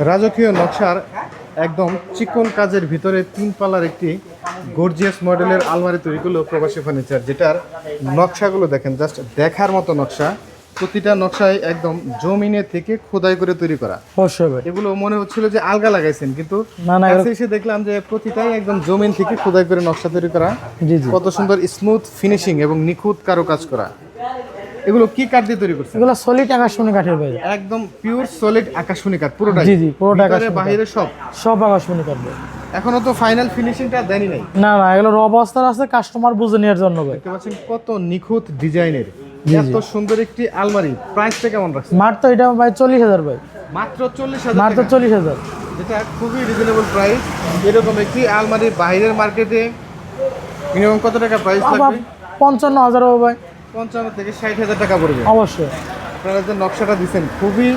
রাজকীয় নকশার একদম চিকন কাজের ভিতরে 3 পাল্লার একটি গর্জিয়াস মডেলের আলমারি তৈরি করলো প্রবাসী ফার্নিচার, যেটার নকশাগুলো দেখেন, জাস্ট দেখার মতো নকশা। প্রতিটা নকশায় একদম জমিনে থেকে খোদাই করে তৈরি করা। অবশ্যই ভাই। এগুলো মনে হচ্ছিল যে আলগা লাগাইছেন, কিন্তু না, কাছে এসে দেখলাম যে প্রতিটাই একদম জমিন থেকে খোদাই করে নকশা তৈরি করা। জি জি। কত সুন্দর স্মুথ ফিনিশিং এবং নিখুঁত কারুকাজ করা। এগুলো কি কাঠ দিয়ে তৈরি করছেন? এগুলো সলিড আকাশমণি কাঠের ভাই। একদম পিওর সলিড আকাশমণি কাঠ পুরোটাই। জি জি, পুরোটা ভিতরে আকাশমণি বাইরে সব। সব আকাশমণি কাঠ ভাই। এখনো তো ফাইনাল ফিনিশিংটা দেনই নাই। না না, এগুলো র অবস্থার আছে, কাস্টমার বুঝে নেওয়ার জন্য ভাই। দেখতে পাচ্ছেন কত নিখুঁত ডিজাইনের এত সুন্দর একটি আলমারি। প্রাইসটা কেমন রাখছেন? মাত্র এটা ভাই 40,000 ভাই। মাত্র 40,000 মাত্র টাকা, 40,000। যেটা খুবই রিজনেবল প্রাইস। এরকম একটি আলমারি বাইরের মার্কেটে মিনিমাম কত টাকা প্রাইস লাগবে? 55,000 হবে ভাই। 55 থেকে 60,000 টাকা পড়বে। অবশ্যই। আপনারা যে নকশাটা দিচ্ছেন খুবই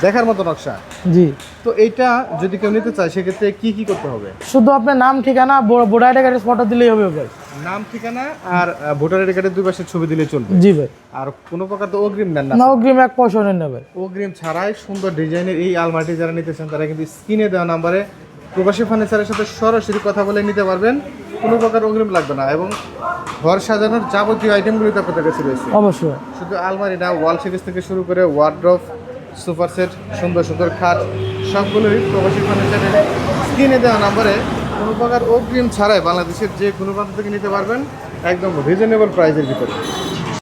দেখার মতো নকশা। জি। তো এইটা যদি কেউ নিতে চায় সেক্ষেত্রে কি কি করতে হবে? শুধু আপনার নাম ঠিকানা ভোটার আইডি কার্ডের ফটো দিলেই হবে ভাই। নাম ঠিকানা আর ভোটার আইডি কার্ডের 2 পাশের ছবি দিলে চলবে? জি ভাই। আর কোনো প্রকার তো অগ্রিম নেন না? না, অগ্রিম 1 পয়সা নেন না ভাই। অগ্রিম ছাড়াই সুন্দর ডিজাইনের এই আলমারিটি যারা নিতে চান তারা কিন্তু স্ক্রিনে দেওয়া নাম্বারে প্রবাসী ফার্নিচারের সাথে সরাসরি কথা বলে নিতে পারবেন। কোনো প্রকার অগ্রিম লাগবে না, এবং ঘর সাজানোর যাবতীয় আইটেমগুলি তো আপনাদের কাছে রয়েছে। অবশ্যই। শুধু আলমারি না, ওয়াল সিরিজ থেকে শুরু করে ওয়ার্ড্রপ, সোফা সেট, সুন্দর সুন্দর খাট, সবগুলোই প্রবাসী ফার্নিচারের স্ক্রিনে দেওয়া নাম্বারে কোনো প্রকার অগ্রিম ছাড়াই বাংলাদেশের যে কোনো প্রান্ত থেকে নিতে পারবেন, একদম রিজনেবল প্রাইসের ভিতরে।